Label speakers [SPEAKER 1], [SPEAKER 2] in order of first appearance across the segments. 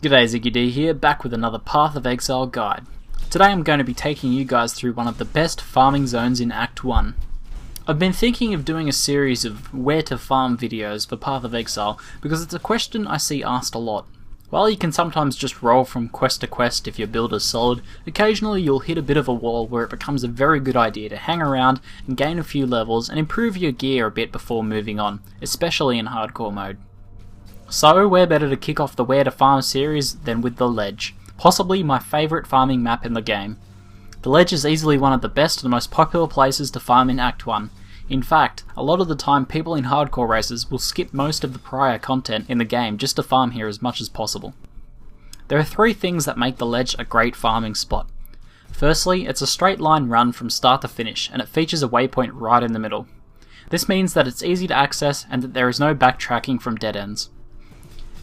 [SPEAKER 1] G'day, ZiggyD here, back with another Path of Exile guide. Today I'm going to be taking you guys through one of the best farming zones in Act 1. I've been thinking of doing a series of where to farm videos for Path of Exile because it's a question I see asked a lot. While you can sometimes just roll from quest to quest if your build is solid, occasionally you'll hit a bit of a wall where it becomes a very good idea to hang around and gain a few levels and improve your gear a bit before moving on, especially in hardcore mode. So, where better to kick off the Where to Farm series than with the Ledge, possibly my favourite farming map in the game. The Ledge is easily one of the best and most popular places to farm in Act 1. In fact, a lot of the time people in hardcore races will skip most of the prior content in the game just to farm here as much as possible. There are three things that make the Ledge a great farming spot. Firstly, it's a straight line run from start to finish, and it features a waypoint right in the middle. This means that it's easy to access and that there is no backtracking from dead ends.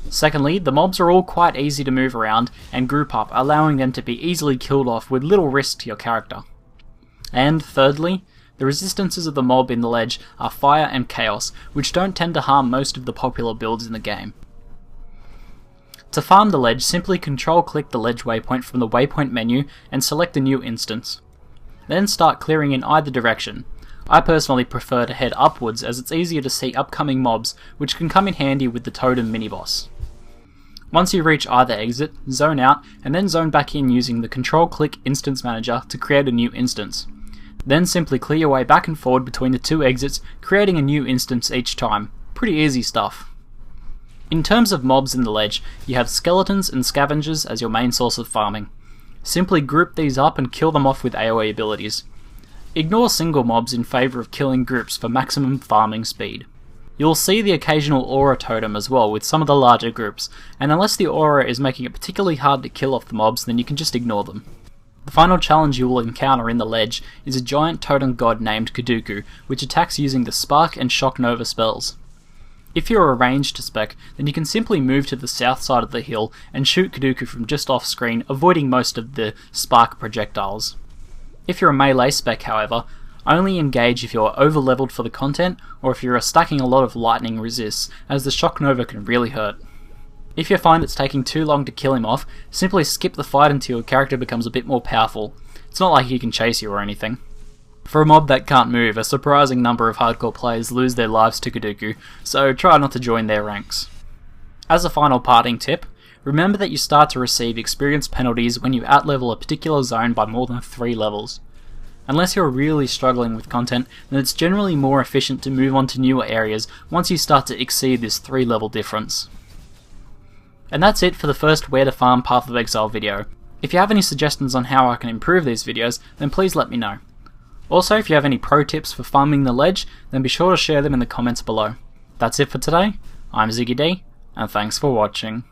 [SPEAKER 1] Secondly, the mobs are all quite easy to move around and group up, allowing them to be easily killed off with little risk to your character. And thirdly, the resistances of the mob in the Ledge are Fire and Chaos, which don't tend to harm most of the popular builds in the game. To farm the Ledge, simply control-click the Ledge waypoint from the waypoint menu and select a new instance. Then start clearing in either direction. I personally prefer to head upwards as it's easier to see upcoming mobs, which can come in handy with the totem mini-boss. Once you reach either exit, zone out, and then zone back in using the control-click Instance Manager to create a new instance. Then simply clear your way back and forward between the two exits, creating a new instance each time. Pretty easy stuff. In terms of mobs in the Ledge, you have skeletons and scavengers as your main source of farming. Simply group these up and kill them off with AoE abilities. Ignore single mobs in favour of killing groups for maximum farming speed. You'll see the occasional aura totem as well with some of the larger groups, and unless the aura is making it particularly hard to kill off the mobs, then you can just ignore them. The final challenge you will encounter in the Ledge is a giant totem god named Kuduku, which attacks using the Spark and Shock Nova spells. If you're a ranged spec, then you can simply move to the south side of the hill and shoot Kuduku from just off screen, avoiding most of the Spark projectiles. If you're a melee spec, however, only engage if you're over-leveled for the content or if you're stacking a lot of lightning resists, as the Shock Nova can really hurt. If you find it's taking too long to kill him off, simply skip the fight until your character becomes a bit more powerful. It's not like he can chase you or anything. For a mob that can't move, a surprising number of hardcore players lose their lives to Kuduku, so try not to join their ranks. As a final parting tip, remember that you start to receive experience penalties when you outlevel a particular zone by more than 3 levels. Unless you're really struggling with content, then it's generally more efficient to move on to newer areas once you start to exceed this 3-level difference. And that's it for the first Where to Farm Path of Exile video. If you have any suggestions on how I can improve these videos, then please let me know. Also, if you have any pro tips for farming the Ledge, then be sure to share them in the comments below. That's it for today. I'm ZiggyD, and thanks for watching.